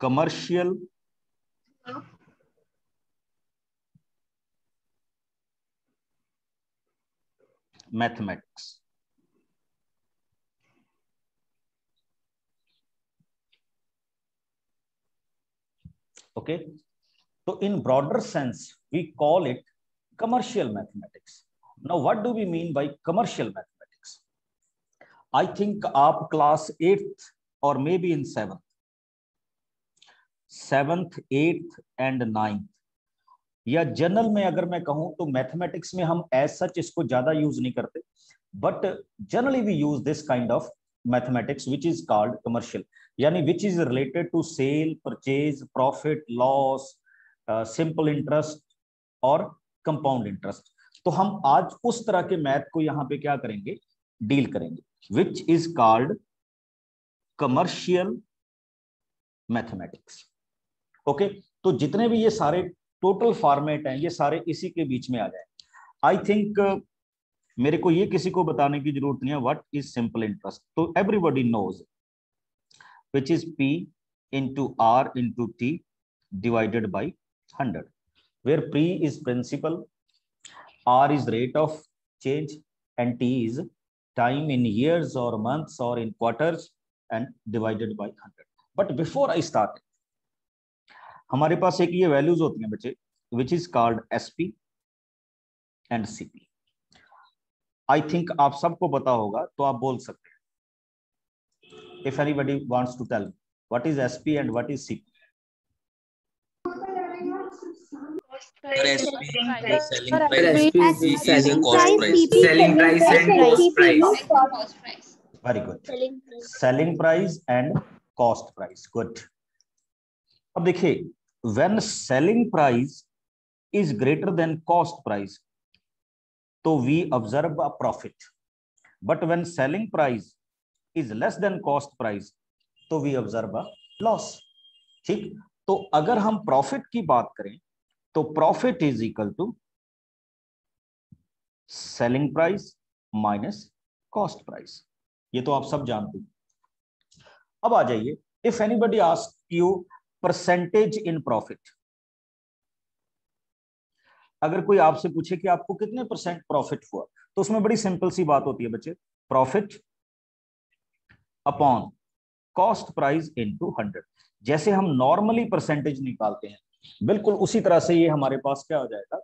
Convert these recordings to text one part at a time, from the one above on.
Commercial mathematics. Okay, तो in broader sense we call it commercial mathematics. Now what do we mean by commercial mathematics? I think आप class 8th or maybe in 7th 8th and 9th या general में अगर मैं कहूं तो mathematics में हम एज सच इसको ज्यादा यूज नहीं करते, but generally we use this kind of mathematics which is called commercial, यानी which is related to sale, purchase, profit, loss, simple interest और कंपाउंड इंटरेस्ट। तो हम आज उस तरह के मैथ को यहाँ पे क्या करेंगे, डील करेंगे, विच is called commercial mathematics. Okay, तो जितने भी ये सारे टोटल फॉर्मेट हैं ये सारे इसी के बीच में आ जाए। आई थिंक मेरे को ये किसी को बताने की जरूरत नहीं है व्हाट इज सिंपल इंटरेस्ट, तो everybody knows which is P into R into T divided by 100, where P is principal, R is rate of change, and T is time in years or months or in quarters and divided by 100. But before I start, हमारे पास एक ये values होती हैं बच्चे which is called SP and CP. I think आप सबको पता होगा, तो आप बोल सकते हैं। If anybody wants to tell what is SP and what is CP? Very good. Selling price and cost price. Good. अब देखिए, when selling price is greater than cost price, तो we observe a profit. But when selling price is less than cost price, तो we observe a loss. ठीक, तो अगर हम profit की बात करें तो profit is equal to selling price minus cost price, ये तो आप सब जानते हैं। अब आ जाइए, if anybody ask you percentage in profit, अगर कोई आपसे पूछे कि आपको कितने परसेंट प्रॉफिट हुआ, तो उसमें बड़ी सिंपल सी बात होती है बच्चे, profit upon cost price into 100। जैसे हम नॉर्मली परसेंटेज निकालते हैं, बिल्कुल उसी तरह से ये हमारे पास क्या हो जाएगा,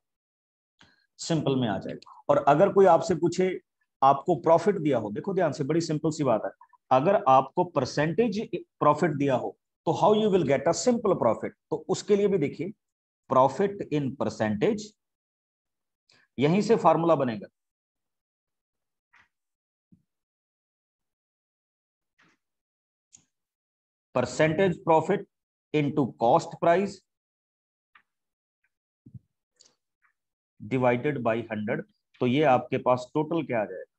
सिंपल में आ जाएगा। और अगर कोई आपसे पूछे आपको प्रॉफिट दिया हो, देखो ध्यान से, बड़ी सिंपल सी बात है, अगर आपको परसेंटेज प्रॉफिट दिया हो तो how you will get a simple profit, तो उसके लिए भी देखिए प्रॉफिट इन परसेंटेज, यहीं से फॉर्मूला बनेगा, percentage profit into cost price divided by 100, तो ये आपके पास टोटल क्या आ जाएगा,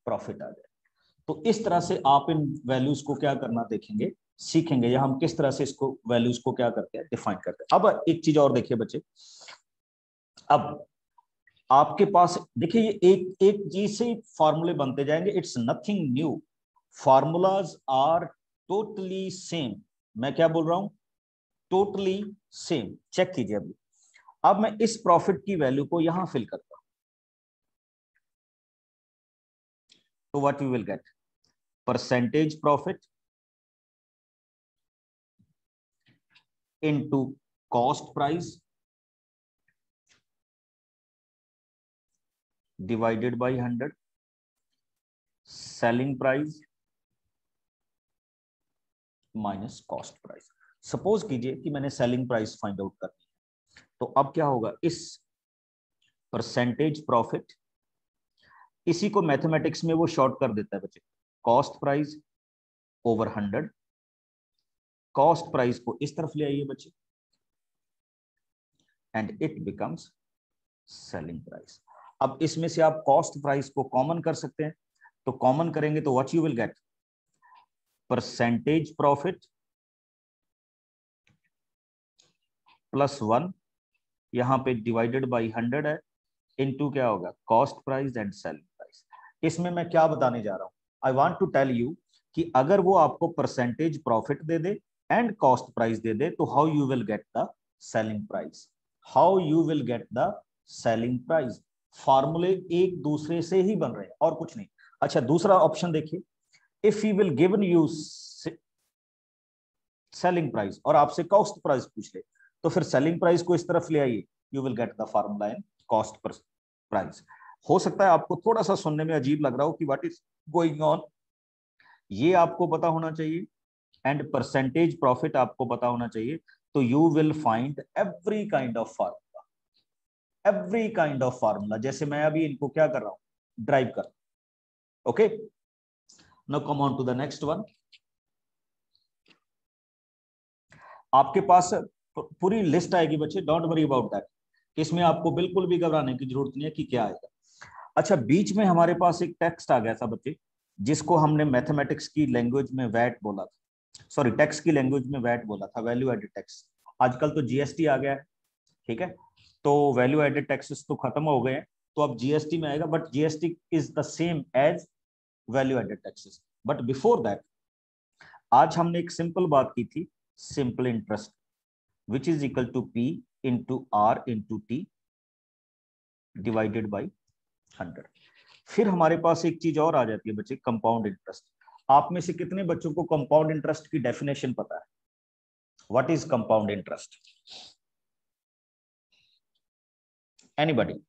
प्रॉफिट आ जाएगा। तो इस तरह से आप इन वैल्यूज को क्या करना देखेंगे, सीखेंगे, या हम किस तरह से इसको वैल्यूज को क्या करते हैं, डिफाइन करते हैं। अब एक चीज और देखिए बच्चे, अब आपके पास देखिए ये एक एक चीज से फॉर्मूले बनते जाएंगे, it's nothing new, formulas are totally same. मैं क्या बोल रहा हूं, टोटली सेम। चेक कीजिए अभी, अब मैं इस प्रॉफिट की वैल्यू को यहां फिल करता हूं, तो what you will gate, percentage profit into cost price divided by 100, selling price minus cost price. Suppose कीजिए कि मैंने सेलिंग प्राइस फाइंड आउट करनी है, तो अब क्या होगा, इस परसेंटेज प्रॉफिट, इसी को मैथमेटिक्स में वो शॉर्ट कर देता है बच्चे, cost price over 100, cost price को इस तरफ ले आइए बच्चे, and it becomes selling price. अब इसमें से आप कॉस्ट प्राइस को कॉमन कर सकते हैं, तो कॉमन करेंगे तो what you will gate, percentage profit plus 1, यहां पे डिवाइडेड बाय 100 है, इनटू क्या होगा, cost price and selling price. इसमें मैं क्या बताने जा रहा हूं, I want to tell you कि अगर वो आपको परसेंटेज प्रॉफिट दे दे एंड कॉस्ट प्राइस दे दे, तो how you will get the selling price, how you will get the selling price. फार्मूले एक दूसरे से ही बन रहे हैं और कुछ नहीं। अच्छा, दूसरा ऑप्शन देखिए, if he will given you selling price और आपसे कॉस्ट प्राइस पूछ ले, तो फिर सेलिंग प्राइस को इस तरफ ले आइए, you will get the formula in cost price. हो सकता है आपको थोड़ा सा सुनने में अजीब लग रहा हो कि व्हाट इज गोइंग ऑन, ये आपको पता होना चाहिए, एंड परसेंटेज प्रॉफिट आपको पता होना चाहिए। तो you will find every kind of formula, every kind of formula, जैसे मैं अभी इनको क्या कर रहा हूं, ड्राइव कर। Okay, now come on to the next one. आपके पास पूरी लिस्ट आएगी बच्चे, डोंट वरी अबाउट दैट, इसमें आपको बिल्कुल भी घबराने की जरूरत नहीं है कि क्या आएगा। अच्छा, बीच में हमारे पास एक टेक्स्ट आ गया था बच्चे, जिसको हमने मैथमेटिक्स की लैंग्वेज में वैट बोला था, सॉरी टैक्स की लैंग्वेज में वैट बोला था, वैल्यू एडेड टैक्स। आजकल तो जीएसटी आ गया है, ठीक है, तो वैल्यू एडेड टैक्सेस तो खत्म हो गए हैं, तो अब जीएसटी में आएगा, but GST is the same as value added taxes. But before that आज हमने एक सिंपल बात की थी, simple interest, which is equal to P into R into T divided by 100। फिर हमारे पास एक चीज और आ जाती है बच्चे, कंपाउंड इंटरेस्ट। आप में से कितने बच्चों को कंपाउंड इंटरेस्ट की डेफिनेशन पता है? What is compound interest? Anybody?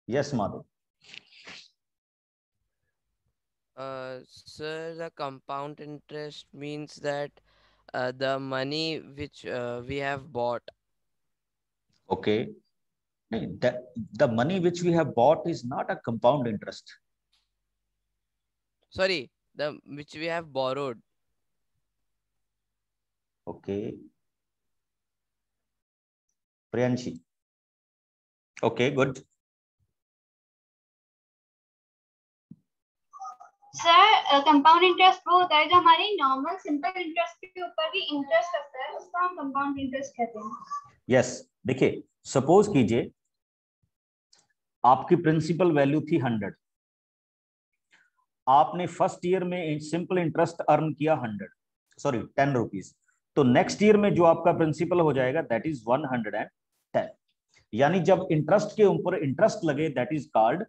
Yes Madhav. Sir, the compound interest means that the money which we have bought. Okay, the money which we have bought is not a compound interest. Sorry, the which we have borrowed. Okay, Priyanshi. Okay, good. Sir compound interest वो होता है जो हमारी normal simple interest के ऊपर भी interest लगता है, उसको हम कंपाउंड इंटरेस्ट कहते हैं। यस, देखिए सपोज कीजिए आपकी प्रिंसिपल वैल्यू थी 100, आपने फर्स्ट ईयर में सिंपल इंटरेस्ट अर्न किया 100, सॉरी 10 रुपीज, तो नेक्स्ट ईयर में जो आपका प्रिंसिपल हो जाएगा दैट इज 110। यानी जब इंटरेस्ट के ऊपर इंटरेस्ट लगे that is called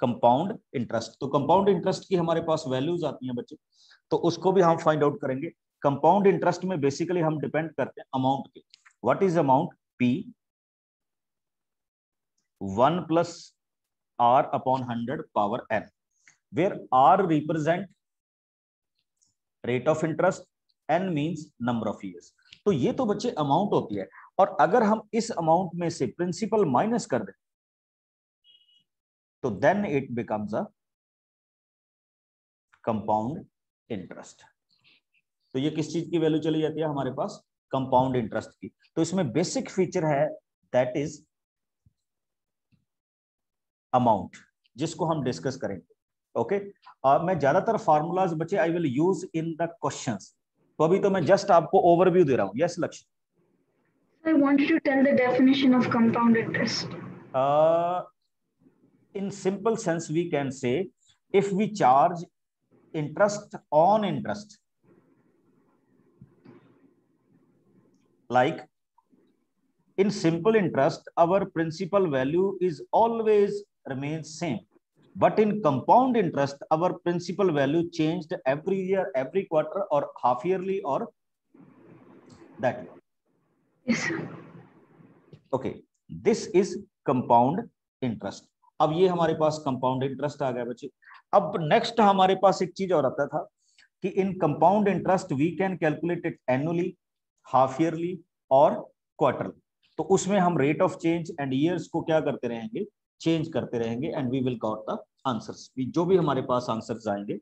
compound interest. तो कंपाउंड इंटरेस्ट की हमारे पास वैल्यूज आती हैं बच्चे, तो उसको भी हम फाइंड आउट करेंगे। कंपाउंड इंटरेस्ट में बेसिकली हम डिपेंड करते हैं अमाउंट के। What is amount? P 1 plus R upon 100 power N, where R represent rate of interest, N means number of years। तो ये तो बच्चे अमाउंट होती है, और अगर हम इस अमाउंट में से प्रिंसिपल माइनस कर दें तो then it becomes a compound interest. तो ये किस चीज की वैल्यू चली जाती है हमारे पास? कंपाउंड इंटरेस्ट की। तो इसमें बेसिक फीचर है दैट इज अमाउंट, जिसको हम डिस्कस करेंगे। ओके, मैं ज्यादातर फार्मूलाज बच्चे I will use in the questions, तो अभी तो मैं जस्ट आपको ओवरव्यू दे रहा हूं। यस लक्ष्य। I wanted to tell the definition of compound interest. In simple sense we can say if we charge interest on interest, like in simple interest our principal value is always remains same, but in compound interest our principal value changed every year, every quarter, or half yearly, or that way. Yes. Okay, this is compound interest। अब ये हमारे पास compound interest आ गया बच्चे। अब next हमारे पास एक चीज और आता था कि in compound interest we can calculate it annually, half yearly और क्वार्टरली। तो उसमें हम rate of change and years को क्या करते रहेंगे? चेंज करते रहेंगे, and we will got the answers. जो भी हमारे पास आंसर्स आएंगे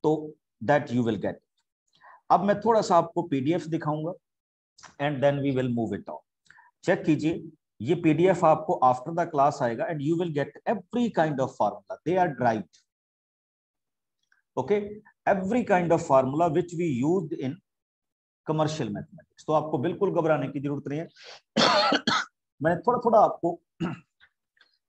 तो दैट यू विल गेट। अब मैं थोड़ा सा आपको पीडीएफ दिखाऊंगा and then we will move it on. Check कीजिए, ये पीडीएफ आपको आफ्टर द क्लास आएगा and you will get every kind of formula, they are derived. Okay, every kind of formula which we used in commercial mathematics. तो आपको बिल्कुल घबराने की जरूरत नहीं है। मैंने थोड़ा थोड़ा आपको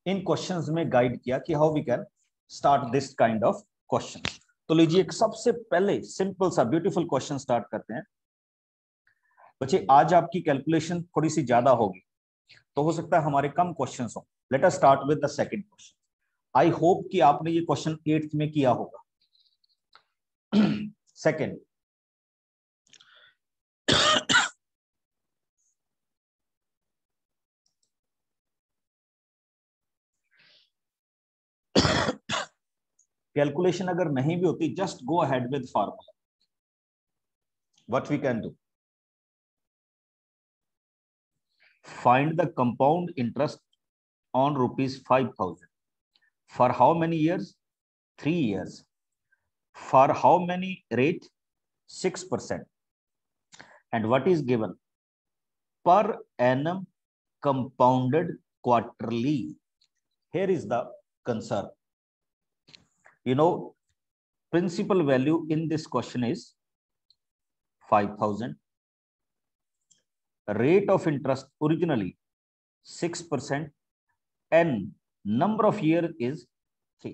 इन क्वेश्चंस में गाइड किया कि how we can start this kind of question. तो लीजिए एक सबसे पहले सिंपल सा ब्यूटीफुल क्वेश्चन स्टार्ट करते हैं। बच्चे आज आपकी कैलकुलेशन थोड़ी सी ज्यादा होगी, तो हो सकता है हमारे कम क्वेश्चंस हो। Late us start with the second question. I hope कि आपने ये क्वेश्चन 8th में किया होगा। सेकंड, कैलकुलेशन अगर नहीं भी होती, just go ahead with formula. What we can do, find the compound interest on rupees 5,000 for how many years? 3 years. For how many rate? 6%. And what is given? Per annum compounded quarterly. Here is the concern. You know, principal value in this question is 5,000. Rate of interest originally 6%. And number of year is 3.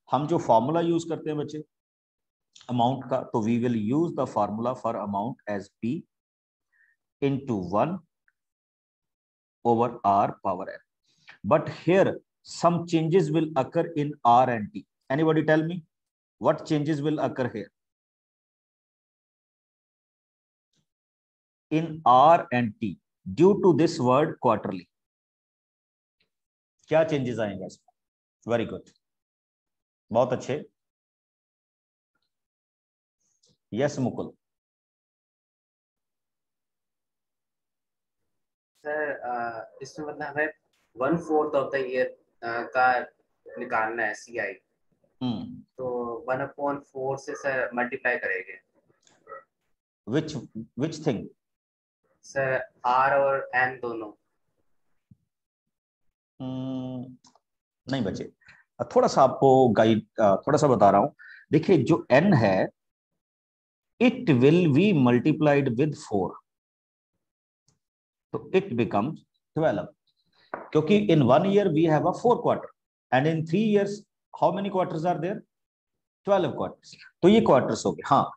हम जो formula use करते हैं बच्चे amount का, तो we will use the formula for amount as P into 1 over R power n. But here some changes will occur in R and T. Anybody tell me what changes will occur here? In R and T due to this word quarterly. क्या changes आएंगे इसमें? Very good, बहुत अच्छे। Yes Mukul. Sir इसमें मतलब हमें 1/4 of the year का निकालना है CI, तो 1/4 से सर मल्टीप्लाई करेंगे। which thing? सर R और N दोनों। नहीं बच्चे, थोड़ा सा आपको गाइड थोड़ा सा बता रहा हूं। देखिए जो n है it will be multiplied with 4, तो इट बिकम्स 12, क्योंकि in 1 year we have a 4 quarter and in 3 years how many quarters are there? 12 quarters. तो ये क्वार्टर्स हो गए। हाँ,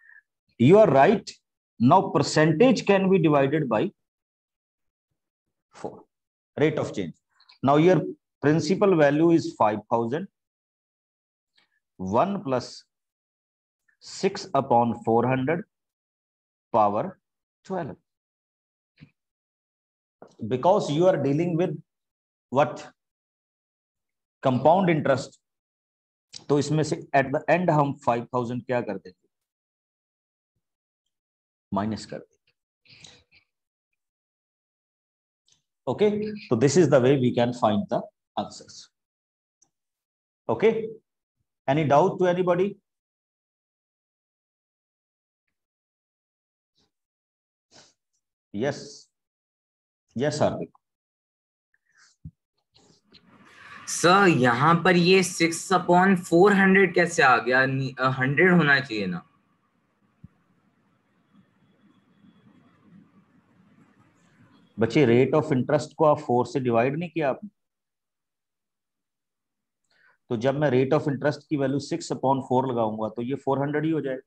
you are right. Now percentage can be divided by 4, rate of change. Now your principal value is 5,000. 1 plus 6 upon 400 power 12. Because you are dealing with what? Compound interest. तो इसमें से at the end हम 5,000 क्या कर देंगे? Minus कर देंगे। Okay, so this is the way we can find the answers. Okay, any doubt to anybody? Yes, yes Hardik. Sir यहाँ पर ये 6/400 कैसे आ गया? 100 होना चाहिए ना। बच्चे रेट ऑफ इंटरेस्ट को आप 4 से डिवाइड नहीं किया आपने, तो जब मैं रेट ऑफ इंटरेस्ट की वैल्यू 6/4 लगाऊंगा तो ये 400 ही हो जाएगा।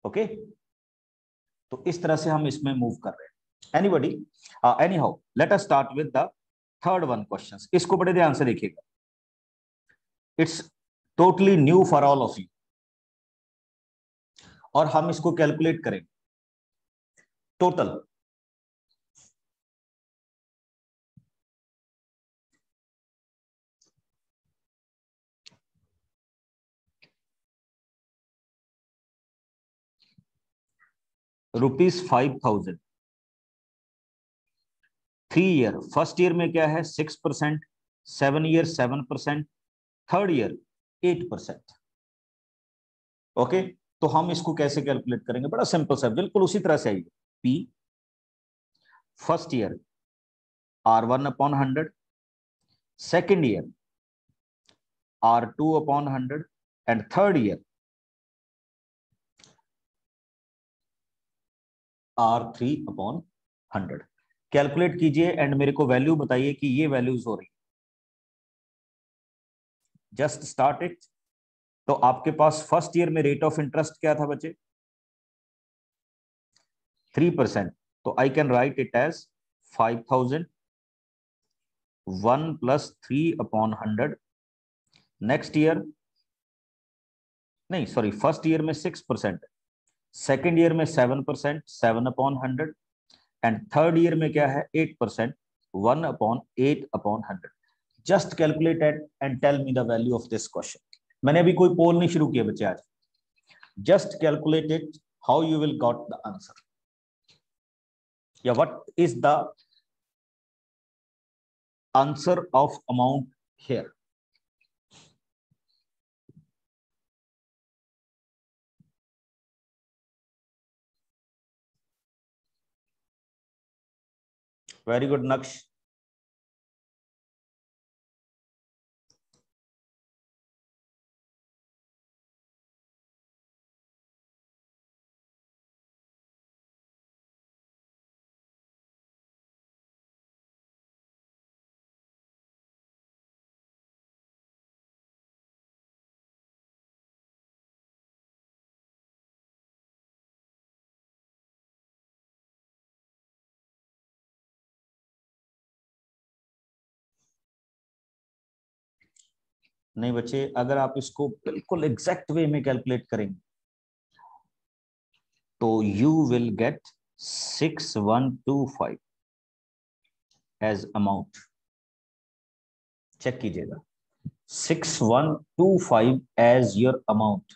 ओके, तो इस तरह से हम इसमें मूव कर रहे हैं। Anybody? Any how, late us start with the third one question. इसको बड़े ध्यान से देखिएगा, it's totally new for all of you, और हम इसको कैलकुलेट करेंगे। टोटल ₹5,000। 3 year, फर्स्ट ईयर में क्या है? 6%, 7 year 7%, थर्ड ईयर 8%। ओके, तो हम इसको कैसे कैलकुलेट करेंगे? बड़ा सिंपल सा, बिल्कुल उसी तरह से आइए। P first year R1/100, second year R2/100 and third year R3/100। Calculate कीजिए एंड मेरे को वैल्यू बताइए कि ये वैल्यूज हो रही। Just start it. तो आपके पास फर्स्ट ईयर में रेट ऑफ इंटरेस्ट क्या था बच्चे? 3%। तो I can write it as 5,000 1 + 3/100। Next year नहीं, सॉरी, फर्स्ट ईयर में 6%, सेकेंड ईयर में 7%, 7/100, एंड थर्ड ईयर में क्या है? 8%, 1/8/100। Just calculate and tell me the value of this question. मैंने अभी कोई पोल नहीं शुरू किया बच्चे आज। Just calculate it, how you will got the answer, या what is the answer of amount here. Very good Naksh. नहीं बच्चे, अगर आप इसको बिल्कुल एग्जैक्ट वे में कैलकुलेट करेंगे तो you will get 6125 as amount. Check कीजिएगा, 6125 एज योर अमाउंट।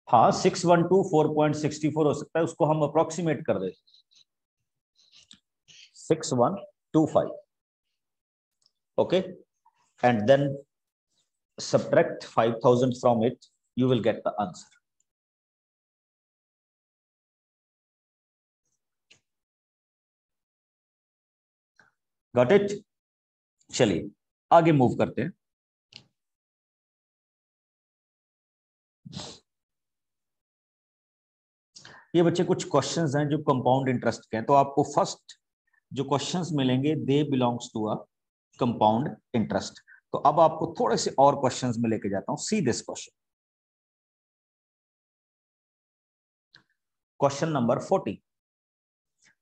हाँ, 6124.64 हो सकता है, उसको हम अप्रोक्सीमेट कर दें 6125। okay, and then subtract 5,000 from it, you will get the answer. Got it? चलिए आगे मूव करते हैं। ये बच्चे कुछ क्वेश्चंस हैं जो कंपाउंड इंटरेस्ट के हैं। तो आपको फर्स्ट जो क्वेश्चंस मिलेंगे they belongs to a compound interest. तो अब आपको थोड़े से और क्वेश्चंस में लेके जाता हूं। See this question, question number 40।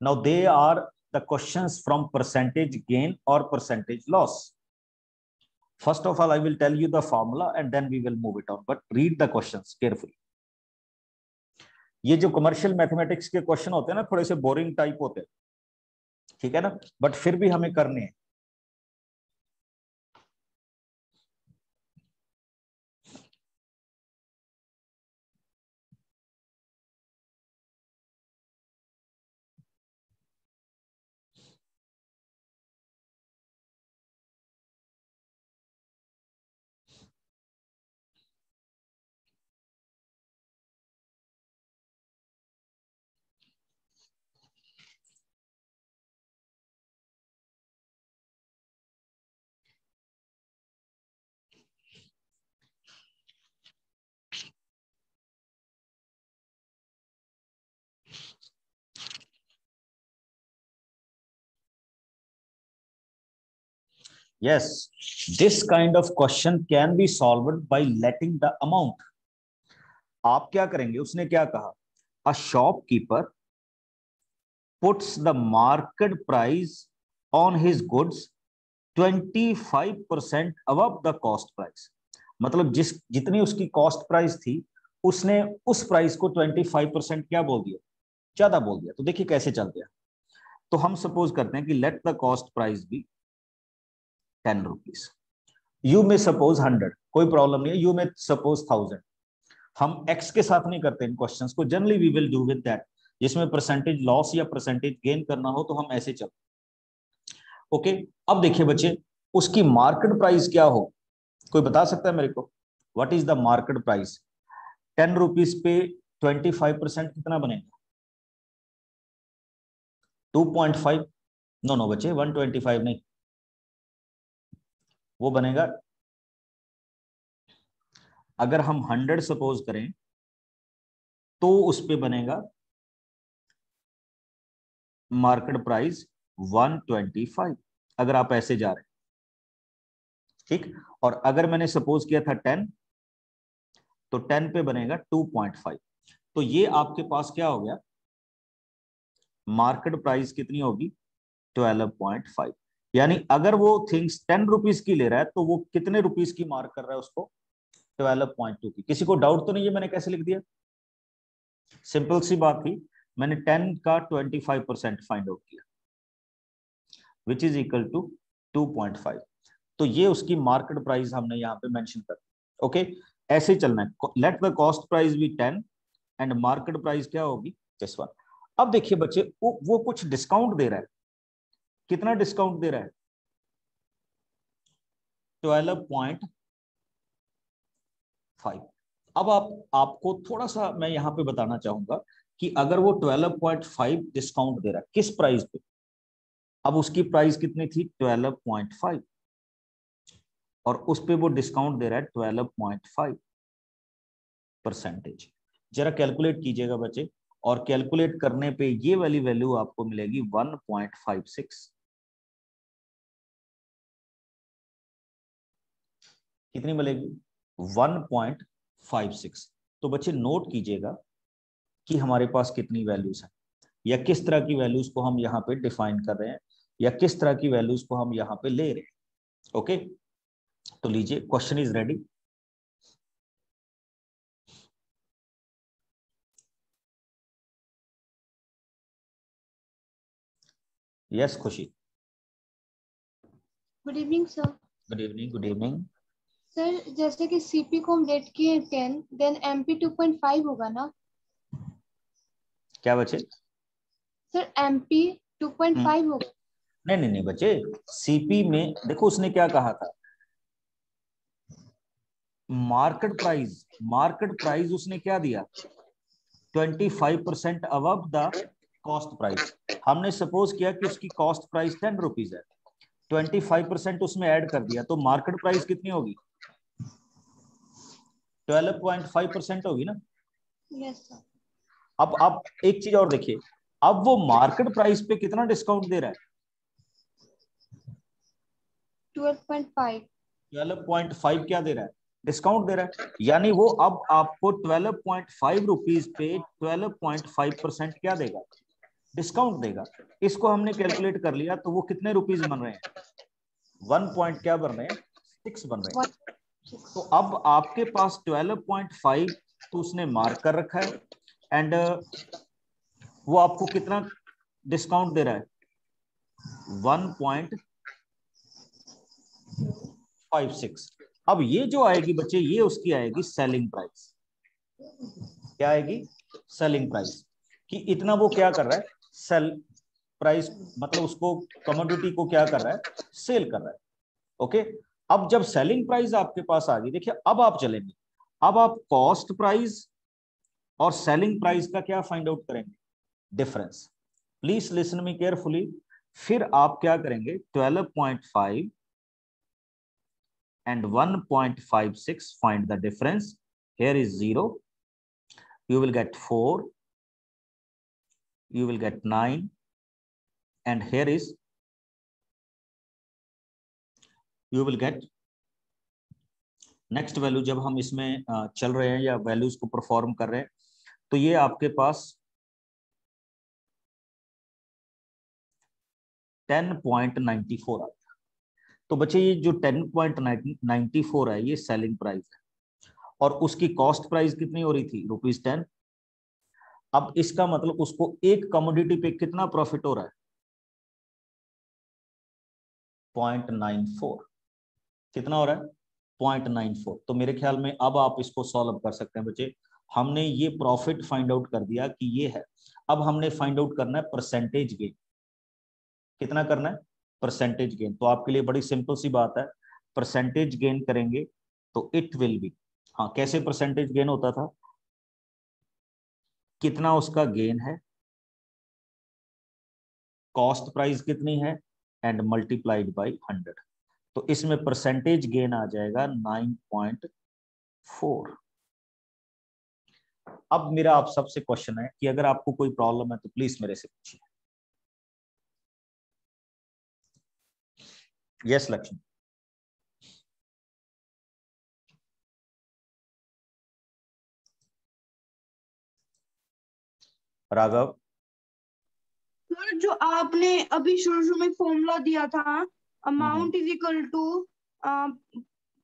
Now they are the questions from percentage gain और percentage loss. First of all I will tell you the formula and then we will move it on, but read the questions carefully. ये जो commercial mathematics के question होते हैं ना, थोड़े से boring type होते हैं, ठीक है ना, बट फिर भी हमें करने हैं। Yes, this kind of question can be solved by letting the amount. आप क्या करेंगे, उसने क्या कहा, a shopkeeper puts the market price on his goods 25% above the cost price. मतलब जितनी उसकी कॉस्ट प्राइस थी उसने उस प्राइस को 25% क्या बोल दिया, ज्यादा बोल दिया। तो देखिए कैसे चलते हैं। तो हम सपोज करते हैं कि let the cost price be 10 rupees, यू में सपोज 100, कोई प्रॉब्लम नहीं है, यू में सपोज 1000। हम एक्स के साथ नहीं करते इन क्वेश्चंस को, generally we will do with that. जिसमें परसेंटेज लॉस या परसेंटेज गेन करना हो तो हम ऐसे चलते। ओके, अब देखिए बच्चे, उसकी मार्केट प्राइस क्या हो, कोई बता सकता है मेरे को, what is the market price? 10 rupees पे 25% कितना बनेगा? 2.5। नो बच्चे, 125 नहीं, वो बनेगा, अगर हम 100 सपोज करें तो उस पे बनेगा मार्केट प्राइस 125 अगर आप ऐसे जा रहे हैं, ठीक। और अगर मैंने सपोज किया था 10, तो 10 पे बनेगा 2.5। तो ये आपके पास क्या हो गया, मार्केट प्राइस कितनी होगी 12.5। यानी अगर वो थिंग्स 10 रुपीज की ले रहा है तो वो कितने रुपीज की मार्क कर रहा है उसको, 12.2 की। किसी को डाउट तो नहीं है मैंने कैसे लिख दिया? सिंपल सी बात थी, मैंने 10 का 25% फाइंड आउट किया विच इज इक्वल टू 2.5। तो ये उसकी मार्केट प्राइस हमने यहाँ पे मेंशन कर, ओके। ऐसे ही चलना है, let the cost price be 10 and market price क्या होगी दिस वन। अब देखिए बच्चे, वो कुछ डिस्काउंट दे रहा है। कितना डिस्काउंट दे रहा है? 12.5। अब आपको थोड़ा सा मैं यहाँ पे बताना चाहूंगा कि अगर वो 12.5 डिस्काउंट दे रहा है किस प्राइस पे, अब उसकी प्राइस कितनी थी 12.5 और उस पे वो डिस्काउंट दे रहा है 12.5%। जरा कैलकुलेट कीजिएगा बच्चे, और कैलकुलेट करने पे ये वाली वैल्यू आपको मिलेगी 1.56। कितनी मिलेगी? 1.56। तो बच्चे नोट कीजिएगा कि हमारे पास कितनी वैल्यूज है, या किस तरह की वैल्यूज को हम यहाँ पे डिफाइन कर रहे हैं, या किस तरह की वैल्यूज को हम यहाँ पे ले रहे हैं, ओके। तो लीजिए, क्वेश्चन इज रेडी। यस खुशी। Good evening sir. Good evening, good evening. Sir जैसे कि सीपी को हम रेट किए 10, देन एमपी 2.5 होगा ना? क्या बच्चे? सर एमपी 2.5 होगा। नहीं नहीं नहीं बच्चे, सीपी में देखो उसने क्या कहा था, मार्केट प्राइस उसने क्या दिया, 25% अबव द कॉस्ट प्राइस। हमने सपोज किया कि उसकी कॉस्ट प्राइस 10 रुपीज है, 25% उसमें ऐड कर दिया, तो मार्केट प्राइस कितनी होगी? 12.5% होगी ना? Yes sir. अब आप एक चीज और देखिए, अब वो मार्केट प्राइस पे कितना डिस्काउंट दे रहा है? 12.5। 12.5 क्या दे रहा है? डिस्काउंट दे रहा है। यानी वो अब आपको 12.5 रुपीज पे 12.5% क्या देगा? डिस्काउंट देगा। इसको हमने कैलकुलेट कर लिया, तो वो कितने रुपीज बन रहे हैं? 1 क्या बन रहे हैं? 6 बन रहे हैं। तो अब आपके पास 12.5 तो उसने मार्क कर रखा है, एंड वो आपको कितना डिस्काउंट दे रहा है? 1.56। अब ये जो आएगी बच्चे, ये उसकी आएगी सेलिंग प्राइस। क्या आएगी? Selling price. कि इतना वो क्या कर रहा है, सेल प्राइस, मतलब उसको कमोडिटी को क्या कर रहा है, सेल कर रहा है, ओके। अब जब सेलिंग प्राइस आपके पास आ गई, देखिए अब आप चलेंगे, अब आप कॉस्ट प्राइस और सेलिंग प्राइस का क्या फाइंड आउट करेंगे? Difference. Please listen me carefully. फिर आप क्या करेंगे? 12.5 and 1.56, find the difference. Here is 0, you will get 4, you will get 9, and here is you will get next value। जब हम इसमें चल रहे हैं या वैल्यूज को परफॉर्म कर रहे हैं, तो ये आपके पास 10.94 आता है। तो बच्चे ये जो 10.94 है ये सेलिंग प्राइस है, और उसकी कॉस्ट प्राइस कितनी हो रही थी? ₹10। अब इसका मतलब उसको एक कमोडिटी पे कितना प्रॉफिट हो रहा है? 0.94। कितना हो रहा है? 0.94। तो मेरे ख्याल में अब आप इसको सॉल्व कर सकते हैं बच्चे। हमने ये प्रॉफिट फाइंड आउट कर दिया कि ये है। अब हमने फाइंड आउट करना है परसेंटेज गेन। कितना करना है? Percentage gain. तो आपके लिए बड़ी सिंपल सी बात है, परसेंटेज गेन करेंगे तो इट विल बी, हाँ कैसे परसेंटेज गेन होता था, कितना उसका गेन है, कॉस्ट प्राइस कितनी है, एंड मल्टीप्लाइड बाय 100। तो इसमें परसेंटेज गेन आ जाएगा 9.4। अब मेरा आप सबसे क्वेश्चन है कि अगर आपको कोई प्रॉब्लम है तो प्लीज मेरे से पूछिए। यस लक्ष्मी। राघव, सर जो आपने अभी शुरू में फॉर्मूला दिया था, अमाउंट इज इक्वल टू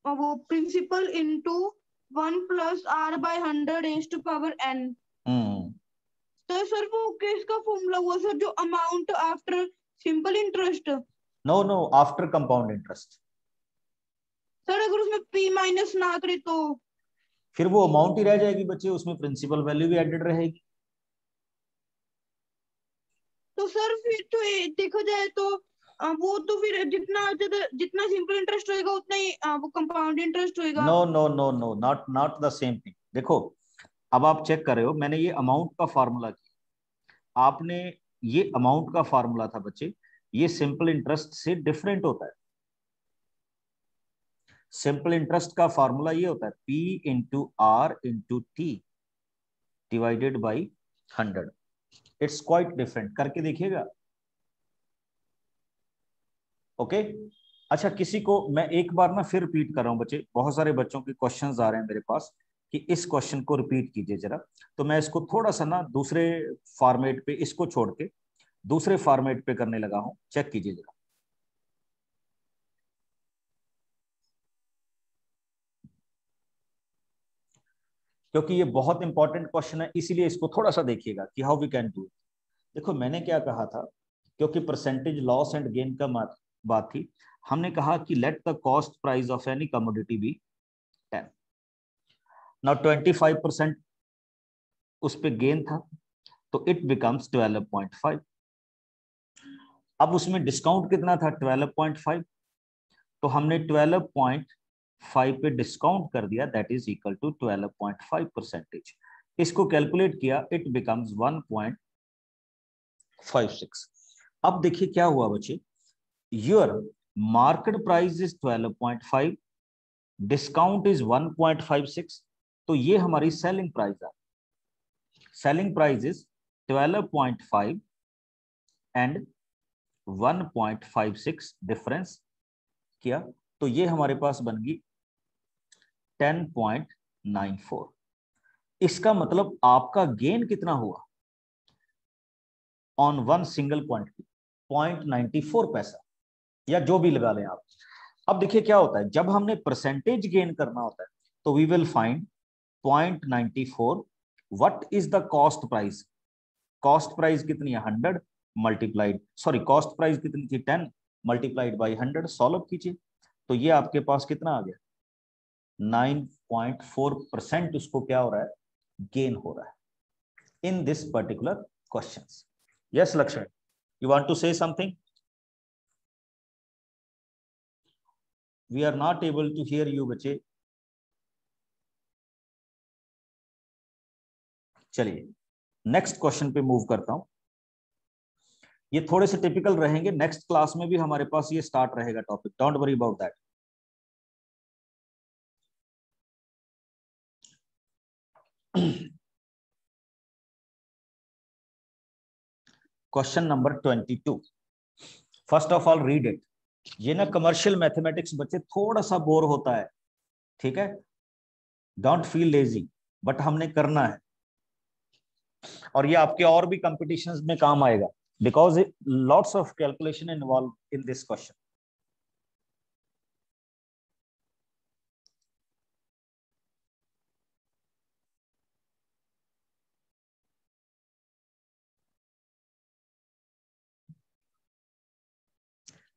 वो principal into 1 + r/100 raised to n। तो सर वो किसका फॉर्मूला हुआ सर, जो amount after simple interest? No no, after compound interest. Sir अगर उसमें p माइनस ना करे तो फिर वो अमाउंट ही रह जाएगी बच्चे, उसमें प्रिंसिपल वैल्यू भी एडेड रहेगी। तो सर फिर तो देखा जाए तो वो तो फिर जितना सिंपल इंटरेस्ट होएगा उतना ही वो कंपाउंड इंटरेस्ट होएगा। No no no no, not the same thing. देखो अब आप चेक कर रहे हो, मैंने ये अमाउंट का फार्मूला किया, आपने ये अमाउंट का फार्मूला था बच्चे, ये सिंपल इंटरेस्ट से डिफरेंट होता है। सिंपल इंटरेस्ट का फार्मूला ये होता है P into R into T divided by 100। It's quite different, करके देखिएगा। ओके अच्छा, किसी को मैं एक बार ना फिर रिपीट कर रहा हूं बच्चे, बहुत सारे बच्चों के क्वेश्चंस आ रहे हैं मेरे पास कि इस क्वेश्चन को रिपीट कीजिए जरा। तो मैं इसको थोड़ा सा ना दूसरे फॉर्मेट पे, इसको छोड़ के दूसरे फॉर्मेट पे करने लगा हूं, चेक कीजिए जरा। क्योंकि ये बहुत इंपॉर्टेंट क्वेश्चन है, इसीलिए इसको थोड़ा सा देखिएगा कि how we can do it. देखो मैंने क्या कहा था, क्योंकि परसेंटेज लॉस एंड गेन का बात थी, हमने कहा कि let the cost price of any commodity be 10। Now 25% उस पे गेन था, तो इट बिकम्स 12.5। अब उसमें डिस्काउंट कितना था, 12.5, तो हमने 12.5 पे डिस्काउंट कर दिया, दैट इज इक्वल टू 12.5%। इसको कैलकुलेट किया, इट बिकम्स 1.56। अब देखिए क्या हुआ बच्चे, your market price is 12.5, discount is 1.56, तो ये हमारी सेलिंग प्राइस है। Selling price is 12.5 and 1.56 difference किया, तो ये हमारे पास बन गई 10.94। इसका मतलब आपका गेन कितना हुआ ऑन वन सिंगल क्वांटिटी, 0.94 पैसा, या जो भी लगा लें आप। अब देखिए क्या होता है, जब हमने परसेंटेज गेन करना होता है तो we will find 0.94। What is the cost price? Cost price कितनी है, 100 मल्टीप्लाइड, सॉरी कॉस्ट प्राइस कितनी थी, 10 मल्टीप्लाइड बाई 100। सॉल्व कीजिए तो ये आपके पास कितना आ गया, 9.4% उसको क्या हो रहा है, गेन हो रहा है in this particular question. Yes Laxman, you want to say something? We are not able to hear you बच्चे। चलिए नेक्स्ट क्वेश्चन पे मूव करता हूं। ये थोड़े से टिपिकल रहेंगे, नेक्स्ट क्लास में भी हमारे पास ये स्टार्ट रहेगा topic, don't worry about that. Question number 22, first of all read it. ये ना कमर्शियल मैथमेटिक्स बच्चे थोड़ा सा बोर होता है, ठीक है, डोंट फील लेजी, बट हमने करना है, और ये आपके और भी कंपटीशंस में काम आएगा, because lots of calculation involve in this question.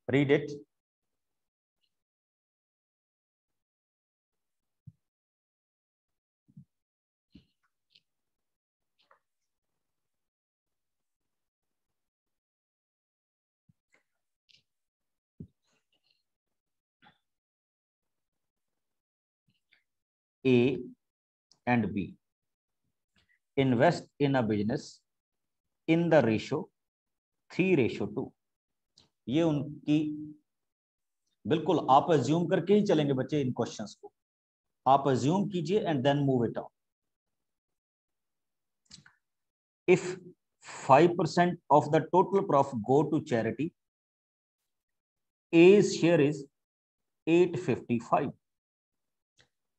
Read it. A and B invest in a business in the ratio 3:2। ये उनकी, बिल्कुल आप अज्यूम करके ही चलेंगे बच्चे, इन क्वेश्चंस को आप अज्यूम कीजिए and then move it on. If 5% of the total profit go to charity, A's share is 855.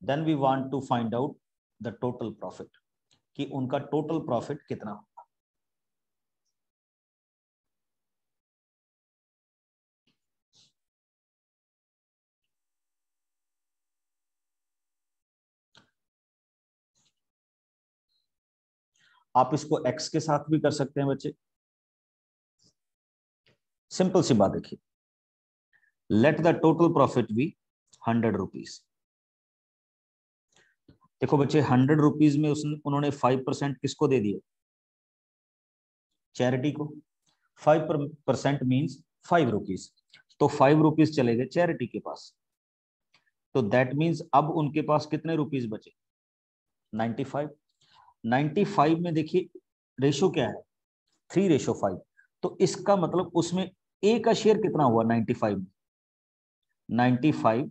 Then we want to find out the total profit, कि उनका total profit कितना होगा। आप इसको x के साथ भी कर सकते हैं बच्चे। सिंपल सी बात देखिए, let the total profit be 100 rupees. देखो बच्चे 100 रुपीज में उन्होंने 5% किसको दे दिए? चैरिटी को। 5% मीन्स 5 रुपीज, तो 5 रुपीज चले गए चैरिटी के पास। तो दैट मीन्स अब उनके पास कितने रुपीज बचे? 95। 95 में देखिए रेशो क्या है? 3:5। तो इसका मतलब उसमें ए का शेयर कितना हुआ 95 में? 95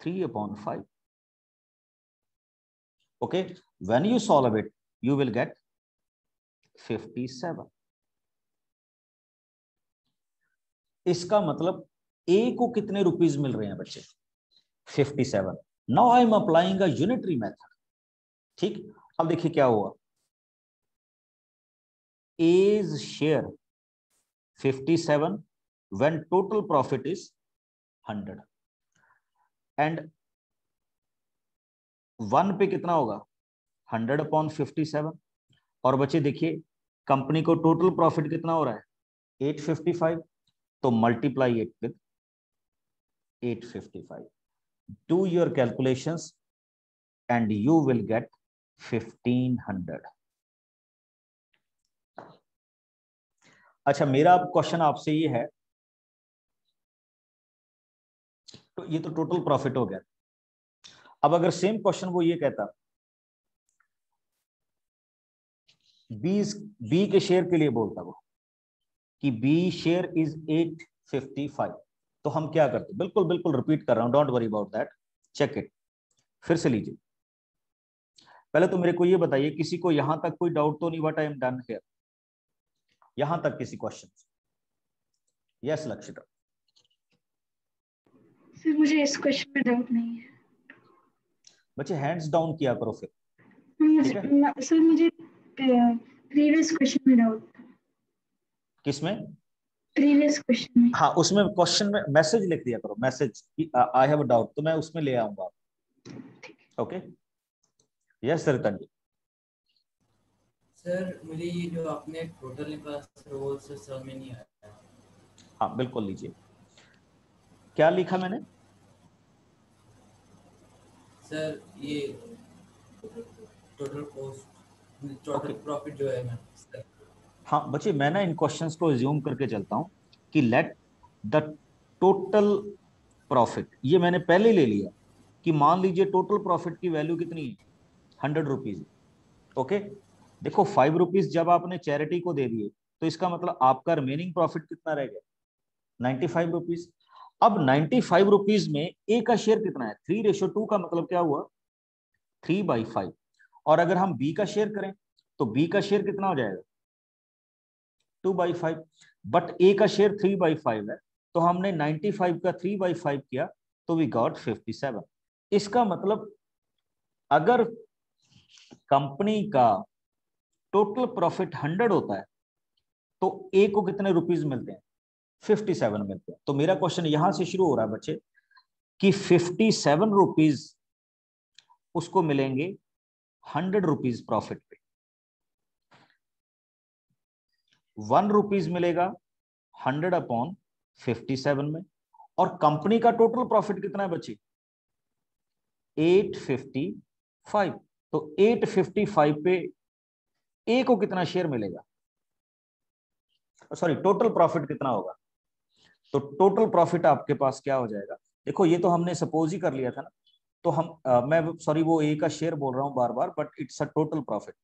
3/5। Okay, when you solve it, you will get 57. इसका मतलब A को कितने रुपीज मिल रहे हैं बच्चे? 57. Now I am applying a unitary method. ठीक, अब देखिए क्या हुआ। A's share 57 when total profit is 100 and 1 पे कितना होगा? 100/57। और बच्चे देखिए कंपनी को टोटल प्रॉफिट कितना हो रहा है? 855। तो multiply it with 855। Do your calculations and you will gate 1500। अच्छा, मेरा क्वेश्चन आपसे ये है, तो ये तो टोटल प्रॉफिट हो गया। अब अगर सेम क्वेश्चन वो ये कहता बी के शेयर के लिए बोलता वो कि बी शेयर इज 855, तो हम क्या करते? बिल्कुल बिल्कुल रिपीट कर रहा हूं, don't worry about that, check it. फिर से लीजिए। पहले तो मेरे को ये बताइए, किसी को यहां तक कोई डाउट तो नहीं? What I am done here, यहां तक किसी क्वेश्चन? यस लक्षिता। सर मुझे इस क्वेश्चन में डाउट नहीं है। बच्चे हैंड्स डाउन किया करो फिर। सर मुझे प्रीवियस क्वेश्चन में डाउट। किसमें? प्रीवियस क्वेश्चन में। हाँ, उसमें क्वेश्चन में मैसेज लिख दिया करो, message I have a doubt, तो मैं उसमें ले आऊंगा। ओके, यस सर तंजी। सर मुझे ये जो आपने टोटल लिखा वो से समझ में नहीं आया। हाँ बिल्कुल लीजिए। क्या लिखा मैंने? सर ये टोटल कॉस्ट, टोटल प्रॉफिट जो है ना। हाँ बच्चे, मैं ना इन क्वेश्चंस को एज्यूम करके चलता हूँ कि लेट द टोटल प्रॉफिट, ये मैंने पहले ले लिया कि मान लीजिए टोटल प्रॉफिट की वैल्यू कितनी है? 100 रुपीज। ओके, देखो 5 रुपीज जब आपने चैरिटी को दे दिए, तो इसका मतलब आपका रिमेनिंग प्रॉफिट कितना रह गया? 95 रुपीज। अब 95 रुपीज में ए का शेयर कितना है? 3:2 का मतलब क्या हुआ? 3/5। और अगर हम बी का शेयर करें तो बी का शेयर कितना हो जाएगा? 2/5। बट ए का शेयर 3/5 है, तो हमने 95 का 3/5 किया तो वी गॉट 57। इसका मतलब अगर कंपनी का टोटल प्रॉफिट 100 होता है तो ए को कितने रुपीज मिलते हैं? 57 मिलते हैं। तो मेरा क्वेश्चन यहां से शुरू हो रहा है बच्चे कि 57 रुपीज उसको मिलेंगे 100 रुपीज प्रॉफिट पे, 1 रुपीज मिलेगा 100/57 में। और कंपनी का टोटल प्रॉफिट कितना है बच्चे? 855। तो 855 पे ए को कितना शेयर मिलेगा? सॉरी, टोटल प्रॉफिट कितना होगा? तो टोटल प्रॉफिट आपके पास क्या हो जाएगा? देखो ये तो हमने सपोज ही कर लिया था ना, तो हम मैं सॉरी वो ए का शेयर बोल रहा हूं बार बार, but it's a total profit.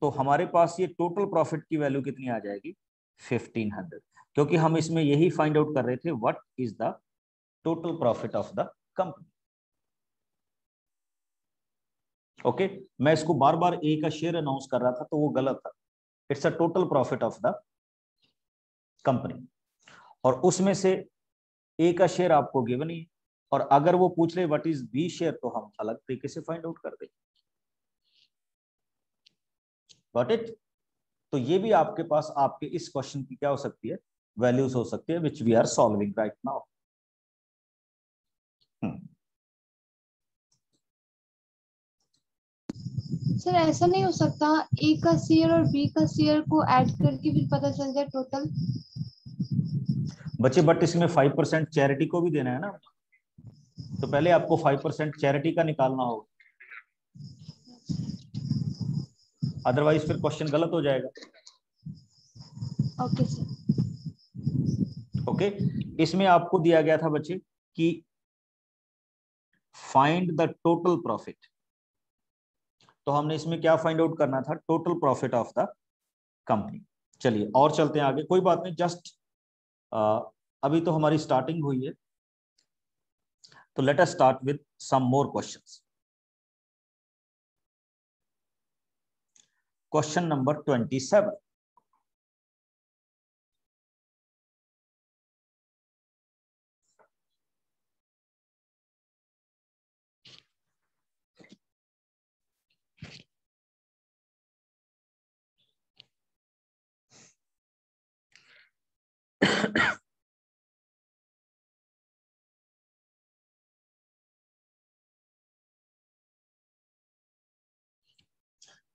तो हमारे पास ये टोटल प्रॉफिट की वैल्यू कितनी आ जाएगी? 1500, क्योंकि हम इसमें यही फाइंड आउट कर रहे थे what is the total profit of the company. Okay, मैं इसको बार बार ए का शेयर अनाउंस कर रहा था तो वो गलत था। It's a total profit of the company, और उसमें से ए का शेयर आपको गिवन ही, और अगर वो पूछ ले व्हाट इज बी शेयर तो हम अलग तरीके से फाइंड आउट कर देंगे। Got it? तो ये भी आपके पास आपके इस क्वेश्चन की क्या हो सकती है, वैल्यूज हो सकती है which we are solving right now. Sir ऐसा नहीं हो सकता ए का शेयर और बी का शेयर को ऐड करके फिर पता चल जाए टोटल? बच्चे बट इसमें 5% चैरिटी को भी देना है ना, तो पहले आपको 5% चैरिटी का निकालना होगा, अदरवाइज फिर क्वेश्चन गलत हो जाएगा। Okay sir. ओके, इसमें आपको दिया गया था बच्चे कि फाइंड द टोटल प्रॉफिट, तो हमने इसमें क्या फाइंड आउट करना था, total profit of the company. चलिए और चलते हैं आगे, कोई बात नहीं, जस्ट अभी तो हमारी स्टार्टिंग हुई है, तो let us start with some more questions. Question number 27।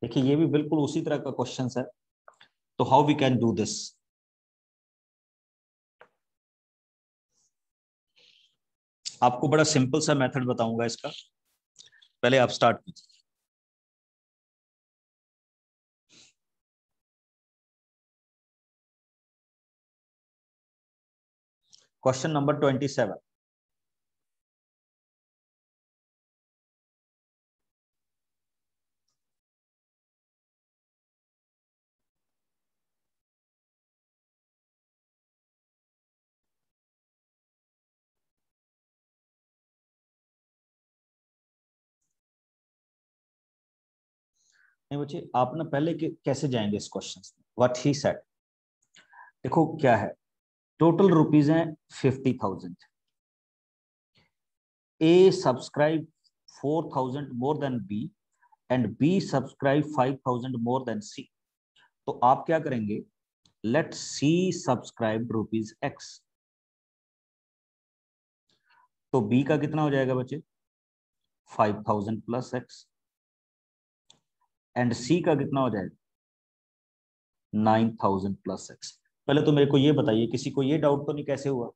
देखिए ये भी बिल्कुल उसी तरह का क्वेश्चन है, तो how we can do this. आपको बड़ा सिंपल सा मेथड बताऊंगा इसका, पहले आप स्टार्ट कीजिए। Question number 27। नहीं बच्चे, आप ना पहले कैसे जाएंगे इस क्वेश्चन में, व्हाट ही सेड। देखो क्या है, टोटल रुपीज हैं 50,000, A subscribe 4,000 more than B and B subscribe 5,000 more than C. तो आप क्या करेंगे, let C subscribe rupees X, तो बी का कितना हो जाएगा बच्चे 5,000 प्लस एक्स, एंड सी का कितना हो जाएगा 9,000 प्लस एक्स। पहले तो मेरे को ये बताइए, किसी को ये डाउट तो नहीं कैसे हुआ?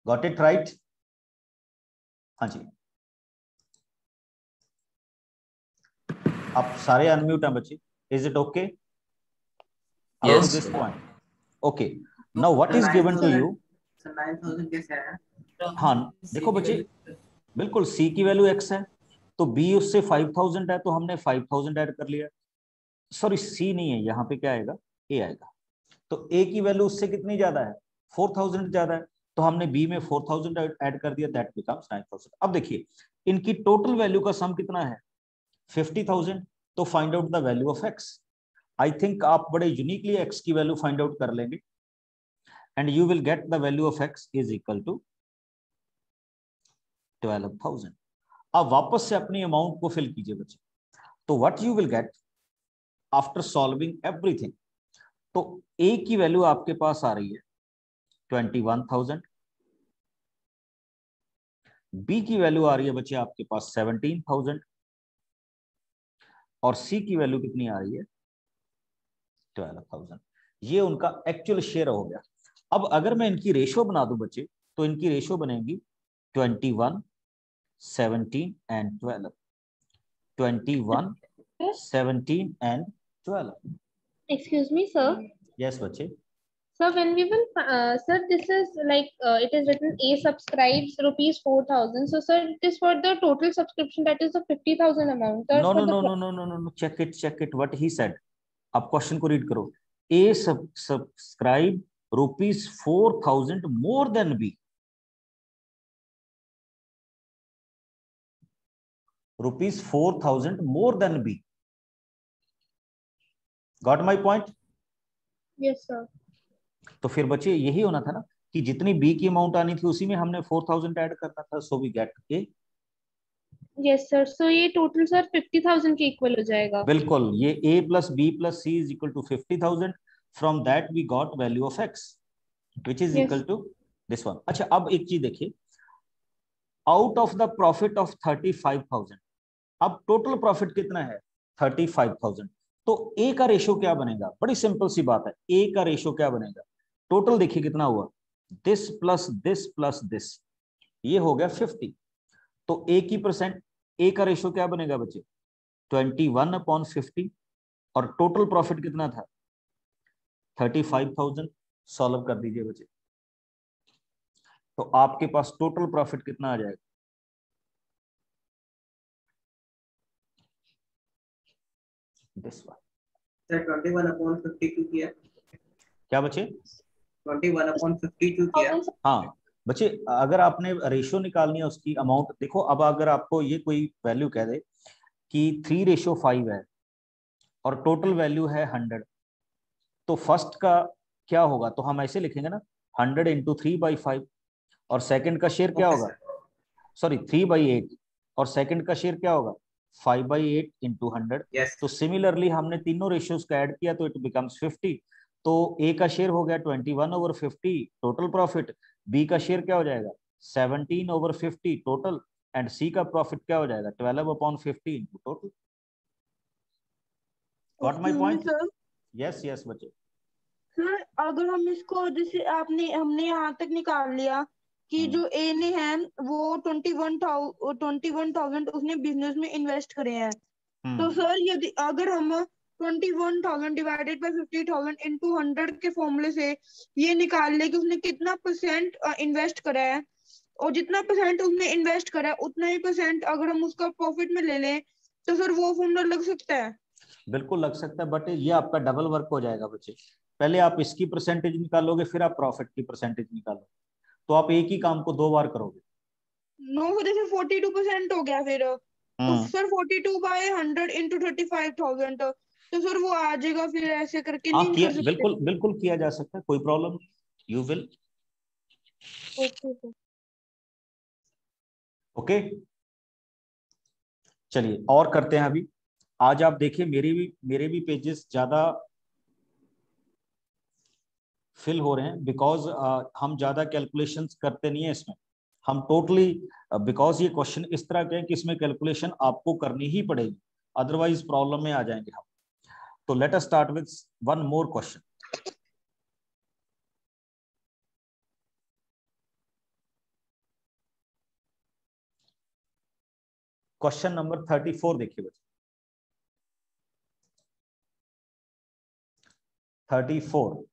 Got it right? हाँ जी, आप सारे अनम्यूट हैं बच्चे, is it okay? Yes. This point okay. Now what is given to you? 9,000 कैसे है? हाँ देखो बच्चे, बिल्कुल सी की वैल्यू एक्स है, तो बी उससे 5,000 है, तो हमने 5,000 ऐड कर लिया। सॉरी सी नहीं है, यहाँ पे क्या आएगा, ए आएगा। तो ए की वैल्यू उससे कितनी ज्यादा है, 4,000 ज्यादा है, तो हमने बी में 4,000 ऐड कर दिया, दैट बिकम्स 9,000। अब देखिए इनकी टोटल वैल्यू का सम कितना है 50,000, तो find out the value of x. I think आप बड़े यूनिकली एक्स की वैल्यू फाइंड आउट कर लेंगे, and you will get the value of x is equal to 12,000। अब वापस से अपनी अमाउंट को फिल कीजिए बच्चे, तो what you will get after solving everything, तो ए की वैल्यू आपके पास आ रही है 21,000, बी की वैल्यू आ रही है बच्चे आपके पास 17,000, और सी की वैल्यू कितनी आ रही है 12,000। ये उनका एक्चुअल शेयर हो गया। अब अगर मैं इनकी रेशो बना दूं बच्चे, तो इनकी रेशो बनेगी 21, 17 and 12, 21, 17 and 12। Excuse me, sir. Yes बच्चे। So when we will, sir, this is like it is written A subscribes rupees 4,000. So sir, it is for the total subscription, that is the 50,000 amount. Sir, No, for no, the no, no, no, no, no, no. Check it. What he said. आप question को read करो. A subscribe rupees 4,000 more than B. Rupees 4,000 more than B. Got my point? Yes sir. तो फिर बच्चे यही होना था ना कि जितनी बी की अमाउंट आनी थी उसी में हमने 4,000 ऐड करना था. So we get a. Yes sir. So ये टोटल सर 50,000 के इक्वल हो जाएगा. बिल्कुल. ये a plus b plus c is equal to 50,000. From that we got value of x which is equal to this one. अच्छा, अब एक चीज देखिए. Out of the profit of 35,000, अब टोटल प्रॉफिट कितना है? 35,000. तो ए का रेशो क्या बनेगा? बड़ी सिंपल सी बात है. ए का रेशो क्या बनेगा? टोटल देखिए कितना हुआ. This plus this plus this, ये हो गया 50. तो ए की परसेंट, ए का रेशो क्या बनेगा बच्चे? 21/50. और टोटल प्रॉफिट कितना था? 35,000. सॉल्व कर दीजिए बच्चे. तो आपके पास टोटल प्रॉफिट कितना आ जाएगा? This one. सर 21/50 क्यों किया? क्या बच्चे? 21/50 क्यों किया? हाँ बच्चे, अगर आपने रेशियो निकालनी है उसकी अमाउंट, देखो अब अगर आपको ये कोई वैल्यू कह दे कि 3:5 है और टोटल वैल्यू है 100, तो फर्स्ट का क्या होगा? तो हम ऐसे लिखेंगे ना, 100 × 3/5. और सेकंड का शेयर क्या होगा? सॉरी 3/8. और सेकंड का शेयर क्या होगा? 5/8 × 100. तो सिमिलरली हमने तीनों रेशियोज का ऐड किया तो इट बिकम्स 50. तो ए का शेयर हो गया 21/50 टोटल प्रॉफिट. बी का शेयर क्या हो जाएगा? 17/50 टोटल. एंड सी का प्रॉफिट क्या हो जाएगा? 12/50 into total. Got my point? Yes yes बच्चे. सर अगर हम इसको, जैसे हमने यहाँ तक निकाल लिया कि जो ए ने है वो 21,000 उसने बिजनेस में इन्वेस्ट करे हैं. तो सर यदि अगर हम 21,000 डिवाइडेड बाय 50,000 इंटू 100 के फॉर्मूले से ये निकाल ले कि उसने कितना परसेंट इन्वेस्ट करा है, और जितना परसेंट उसने इन्वेस्ट करा है उतना ही परसेंट अगर हम उसका प्रॉफिट में ले लें, तो सर वो फॉर्मूला लग सकता है? बिल्कुल लग सकता है, बट ये आपका डबल वर्क हो जाएगा बच्चे. पहले आप इसकी परसेंटेज निकालोगे, फिर आप प्रॉफिट की परसेंटेज निकालोगे. तो आप एक ही काम को दो बार करोगे. नो, जैसे 42% हो गया फिर, तो सर 42/100 इंटू 35,000, तो सर वो आ जाएगा. फिर ऐसे करके नहीं कर सकते? बिल्कुल बिल्कुल किया जा सकता है, कोई प्रॉब्लम. You will. ओके, चलिए और करते हैं. अभी आज आप देखिए मेरे भी पेजेस ज्यादा फिल हो रहे हैं बिकॉज हम ज्यादा कैलकुलेशंस करते नहीं है इसमें. हम टोटली बिकॉज ये क्वेश्चन इस तरह के हैं कि इसमें कैलकुलेशन आपको करनी ही पड़ेगी, अदरवाइज प्रॉब्लम में आ जाएंगे हम. तो let us start with one more question. Question number 34 देखिए बच्चे. 34.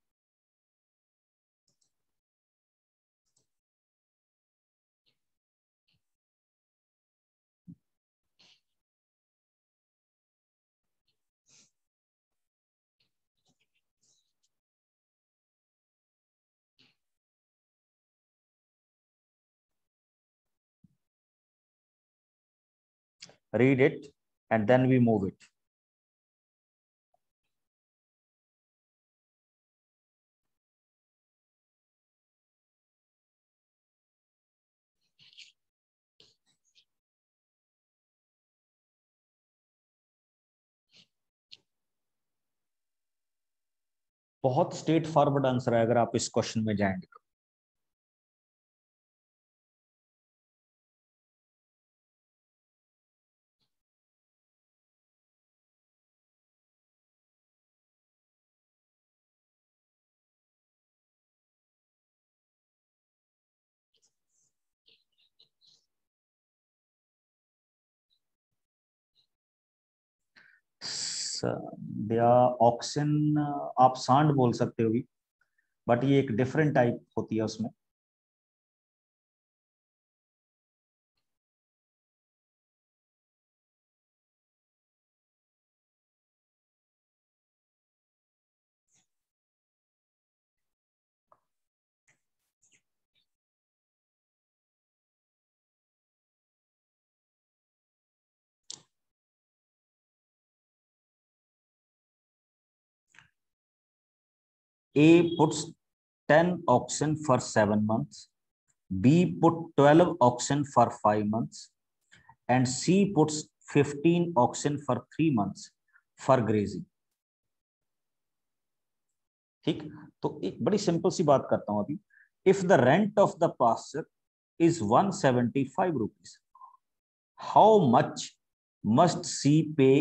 Read it and then we move it. बहुत स्ट्रेट फॉरवर्ड आंसर है अगर आप इस क्वेश्चन में जाएंगे तो. या ऑक्सिन, आप सांड बोल सकते हो भी. बट ये एक डिफरेंट टाइप होती है उसमें। A puts 10 auction for 7 months, B put 12 auction for 5 months, and C puts 15 auction for 3 months for grazing। ठीक, तो एक बड़ी सिंपल सी बात करता हूं अभी। If the rent of the pasture is 175 rupees, how much must c pay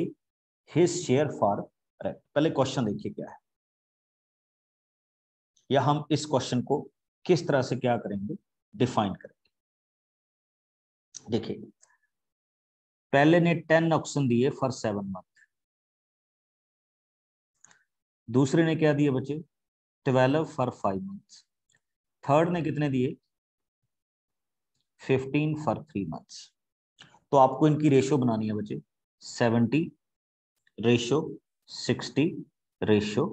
his share for rent. पहले क्वेश्चन देखिए क्या है, या हम इस क्वेश्चन को किस तरह से क्या करेंगे, डिफाइन करेंगे। देखिए, पहले ने 10 ऑक्शन दिए फॉर 7 मंथ, दूसरे ने क्या दिए बच्चे 12 फॉर 5 मंथ्स, थर्ड ने कितने दिए 15 फॉर 3 मंथ्स। तो आपको इनकी रेशियो बनानी है बच्चे 70 रेशियो 60 रेशियो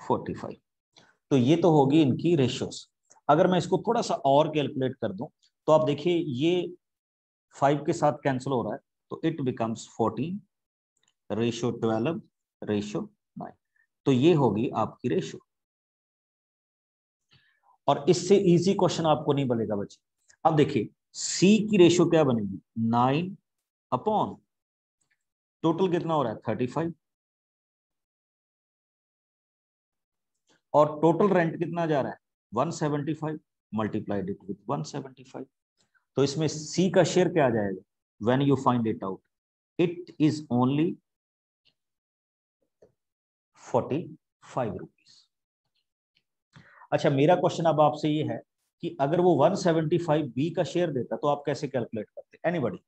45। तो ये तो होगी इनकी रेशियोस। अगर मैं इसको थोड़ा सा और कैलकुलेट कर दूं तो आप देखिए ये 5 के साथ कैंसिल हो रहा है, तो इट बिकम्स 14 रेशियो 12 रेशियो 9। तो ये होगी आपकी रेशियो। और इससे इजी क्वेश्चन आपको नहीं बनेगा बच्चे। अब देखिए सी की रेशियो क्या बनेगी 9 अपॉन टोटल कितना हो रहा है 35, और टोटल रेंट कितना जा रहा है 175, मल्टीप्लाइड इट विथ 175। तो इसमें सी का शेयर क्या आ जाएगा, when you find it out it is only 45 rupees. अच्छा, मेरा क्वेश्चन अब आपसे ये है कि अगर वो 175 बी का शेयर देता तो आप कैसे कैलकुलेट करते, एनीबॉडी?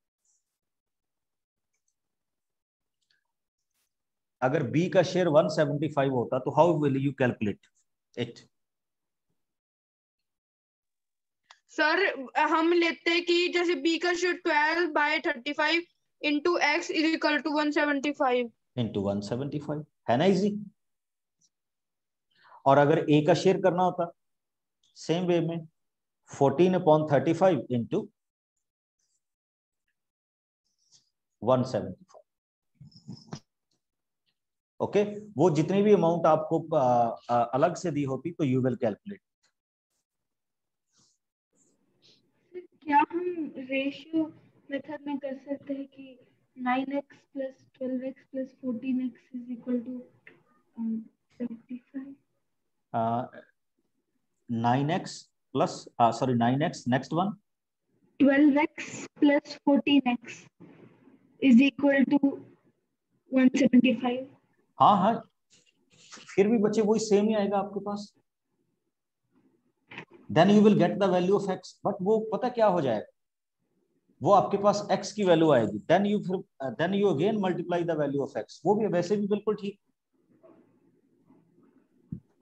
अगर बी का शेयर 175 होता तो how will you calculate it? Sir हम लेते हैं कि जैसे बी का share 12/35 into x is equal to 175 into 175, है ना इजी। और अगर ए का शेयर करना होता सेम वे में 14/35 इंटू 175। ओके, वो जितनी भी अमाउंट आपको अलग से दी होती तो यू विल कैलकुलेट। क्या हम रेशियो मेथड में कर सकते हैं कि 9x plus 12x plus 14x is equal to 75? 9x plus 9x, next one 12x plus 14x is equal to 175. हाँ हाँ, फिर भी बच्चे वही सेम ही आएगा आपके पास। Then you will get the value of x, but वो पता क्या हो जाएगा, वो आपके पास x की वैल्यू आएगी, then you again multiply the value of x, वो भी वैसे भी बिल्कुल ठीक।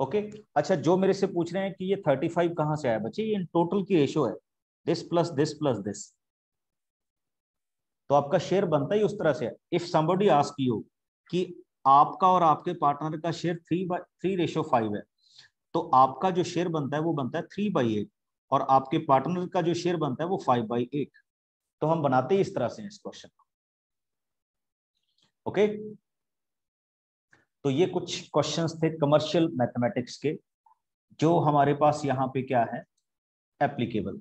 ओके अच्छा, जो मेरे से पूछ रहे हैं कि ये 35 कहां से आया बच्चे, ये इन टोटल की रेशियो है, this plus this plus this, तो आपका शेयर बनता ही उस तरह से है। इफ समबडी आस्क यू कि आपका और आपके पार्टनर का शेयर 3/5 है, तो आपका जो शेयर बनता है वो बनता है 3/8, और आपके पार्टनर का जो शेयर बनता है वो 5/8। तो हम बनाते ही इस तरह से इस क्वेश्चन को। ओके, तो ये कुछ क्वेश्चंस थे कमर्शियल मैथमेटिक्स के, जो हमारे पास यहाँ पे क्या है एप्लीकेबल।